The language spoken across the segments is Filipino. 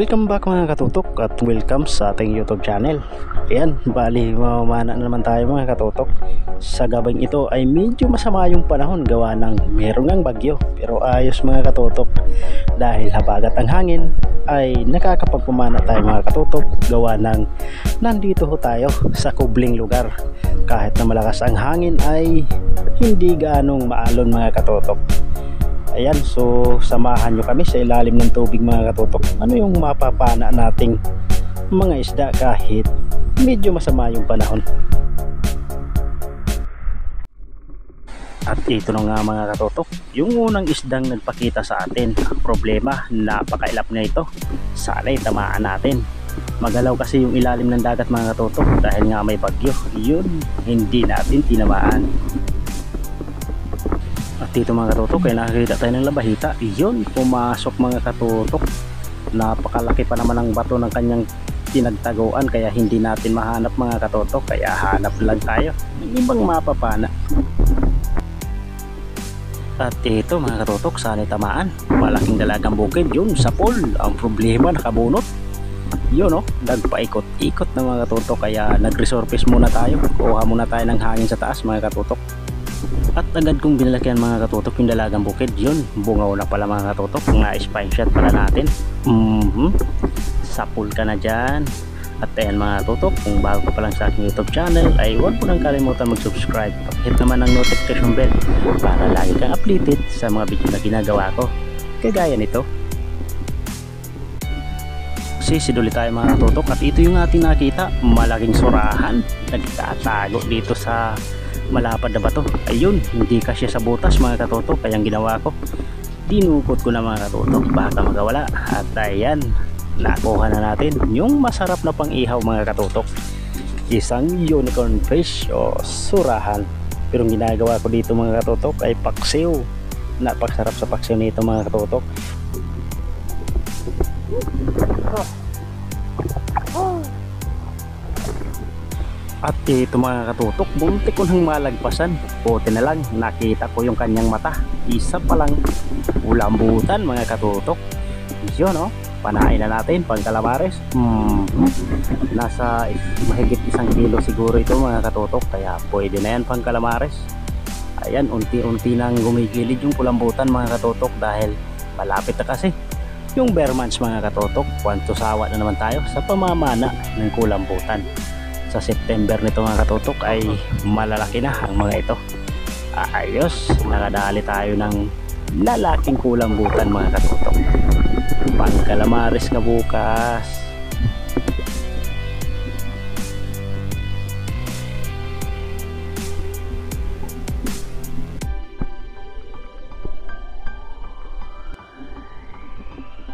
Welcome back mga katutok at welcome sa ating YouTube channel. Ayan, bali mamana na naman tayo mga katutok. Sa gabing ito ay medyo masama yung panahon gawa ng meron ngang bagyo. Pero ayos mga katutok, dahil habagat ang hangin ay nakakapagpumana tayo mga katutok gawa ng nandito ho tayo sa kubling lugar. Kahit na malakas ang hangin ay hindi ganong maalon mga katutok. Ayan, so samahan nyo kami sa ilalim ng tubig mga katutok. Ano yung mapapana nating mga isda kahit medyo masama yung panahon. At ito na nga mga katutok, yung unang isdang nagpakita sa atin. Ang problema, napakailap na ito. Sana'y tamaan natin. Magalaw kasi yung ilalim ng dagat mga katutok dahil nga may bagyo. Yun, hindi natin tinamaan. At dito mga katutok ay nakakita tayo ng labahita. Iyon, pumasok mga katutok. Napakalaki pa naman ang bato ng kanyang tinagtaguan kaya hindi natin mahanap mga katutok. Kaya hanap lang tayo ng ibang mapapana. At ito mga katutok, sana'y tamaan. Malaking dalagang bukid, yun sa pool. Ang problema nakabunot. Yun nagpaikot-ikot na mga katutok. Kaya nag-resurface muna tayo. Kuha muna tayo ng hangin sa taas mga katutok. At agad kong binalakyan mga katutok yung dalagang bukid. Yun, bungaw na pala mga katutok. Nga spine shot pala natin. Sapul ka na dyan. At ayan mga katutok, kung bago ka pa lang sa aking YouTube channel ay huwag mo nang kalimutan mag-subscribe. Pakihit naman ang notification bell para lagi kang updated sa mga video na ginagawa ko, kagaya nito. Sisiduli tayo mga katutok. At ito yung ating nakita, malaking surahan nagtatago dito sa malapad na bato. Ayun, hindi kasya sa butas mga katutok. Kaya ang ginawa ko, dinukot ko na mga katutok, baka magawala. At ayan, nakuha na natin yung masarap na pang ihaw mga katutok, isang unicorn fish o surahan. Pero ang ginagawa ko dito mga katutok ay paksiw. Napakasarap sa paksiw nito mga katutok. At ito mga katutok, buntik ko nang malagpasan. Buti na lang, nakita ko yung kanyang mata. Isa pa lang, ulambutan mga katutok. Yun panain na natin pang calamares. Nasa mahigit 1 kilo siguro ito mga katutok. Kaya pwede na yan pang calamares. Ayan, unti-unti nang gumigilid yung kulambutan mga katutok. Dahil malapit na kasi yung bare months mga katutok. Kwanto sawa na naman tayo sa pamamana ng kulambutan. Sa September nito mga katutok ay malalaki na ang mga ito. Ayos, nakadali tayo ng lalaking kulambutan mga katutok. Pang calamares ka bukas.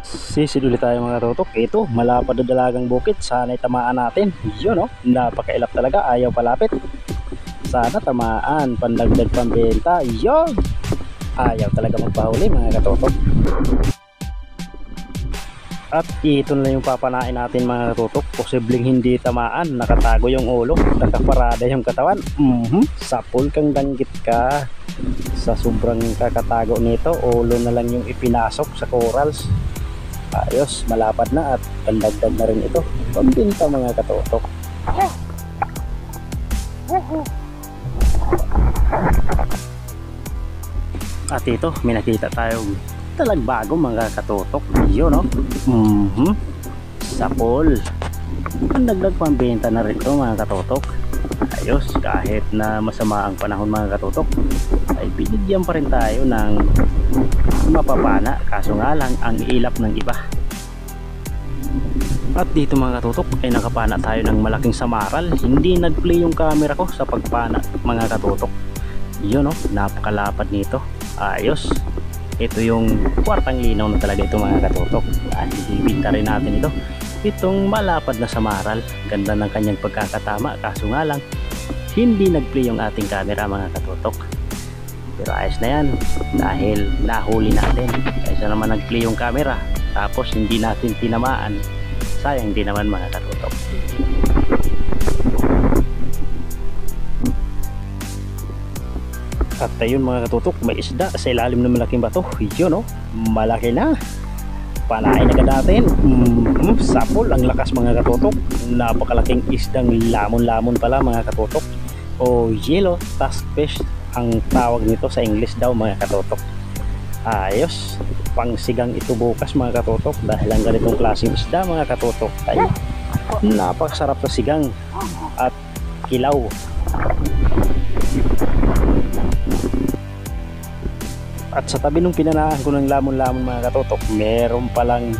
Sisiduli tayo mga katutok. Ito, malapad na dalagang bukid. Sana'y tamaan natin. Yun napakailap talaga. Ayaw palapit. Sana tamaan. Pandagdag pambenta. Yun, ayaw talaga magpahuli mga katutok. At ito na yung papanain natin mga katutok. Posibleng hindi tamaan. Nakatago yung ulo, nakaparada yung katawan. Sapul kang danggit ka. Sa sobrang kakatago nito, ulo na lang yung ipinasok sa corals. Ayos, malapad na at pandagdag na rin ito pambinta mga katutok. At ito, may nakita tayong talagbago mga katutok. Yun sapol. Pandagdag pambinta na rin ito mga katutok. Ayos, kahit na masama ang panahon mga katutok ay binigyan pa rin tayo ng mapapana, kaso nga lang ang ilap ng iba. At dito mga katutok ay nakapana tayo ng malaking samaral. Hindi nag-play yung camera ko sa pagpana mga katutok. Yun napakalapad nito. Ayos, ito yung kwartang linaw na talaga ito mga katutok. At ibinta rin natin ito, itong malapad na samaral. Ganda ng kanyang pagkakatama, kaso nga lang hindi nag-play yung ating camera mga katutok. Pero ayos na yan dahil nahuli natin. Kaysa naman nag-play yung camera tapos hindi natin tinamaan, sayang din naman mga katutok. At ayun mga katutok, may isda sa ilalim ng malaking bato. Yun malaki na. panain agad natin. Sapol, ang lakas mga katutok. Napakalaking isdang lamon-lamon pala mga katutok, o yellow tusk fish ang tawag nito sa English daw mga katutok. Ayos, pangsigang ito bukas mga katutok, dahil ang ganitong klaseng isda mga katutok ay napakasarap sa sigang at kilaw. At sa tabi nung pinanahan ko ng lamon-lamon mga katutok, meron palang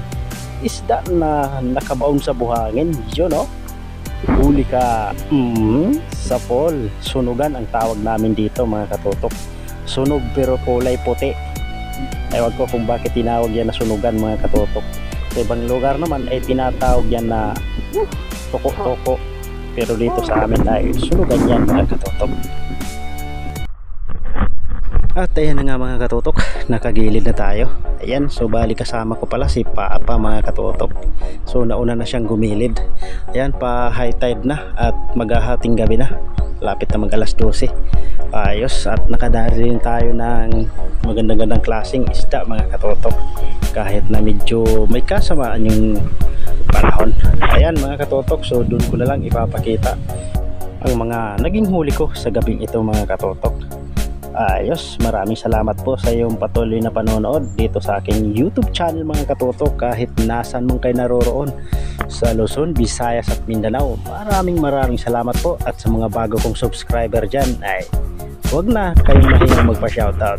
isda na nakabaon sa buhangin. Yun o, huli ka. Sapol, sunugan ang tawag namin dito mga katutok. Sunog pero kulay puti. Ewan ko kung bakit tinawag yan na sunugan mga katutok. Sa ibang lugar naman ay tinatawag yan na toko-toko, pero dito sa amin ay sunugan yan mga katutok. At ayan na nga mga katutok, nakagilid na tayo. Ayan, so bali kasama ko pala si Papa mga katutok. So nauna na siyang gumilid. Ayan, pa high tide na at maghahating gabi na. Lapit na mag alas 12. Ayos, at nakadari rin tayo ng magandang klaseng isda mga katutok. Kahit na medyo may kasamaan yung panahon. Ayan mga katutok, so doon ko na lang ipapakita ang mga naging huli ko sa gabing ito mga katutok. Ayos, maraming salamat po sa iyong patuloy na panonood dito sa aking YouTube channel mga katutok, kahit nasan mong kayo naroroon sa Luzon, Visayas at Mindanao. Maraming salamat po, at sa mga bago kong subscriber dyan ay huwag na kayong mahihang magpa-shoutout.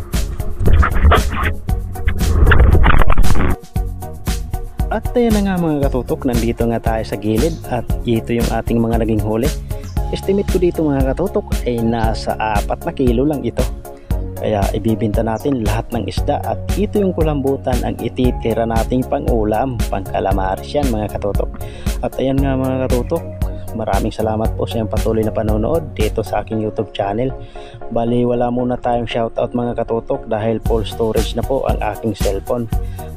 At ayan na nga mga katutok, nandito nga tayo sa gilid at ito yung ating mga naging huli. Estimate ko dito mga katutok ay nasa 4 na kilo lang ito. Kaya ibibinta natin lahat ng isda at ito yung kulambutan ang ititira nating pang-ulam, pang-calamares yan mga katutok. At ayan nga mga katutok, maraming salamat po sa iyong patuloy na panonood dito sa aking YouTube channel. Bali wala muna tayong shoutout mga katutok dahil full storage na po ang aking cellphone.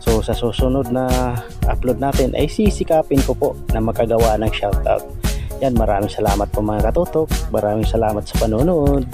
So sa susunod na upload natin ay sisikapin ko po na makagawa ng shoutout. Yan, maraming salamat po mga katutok. Maraming salamat sa panonood.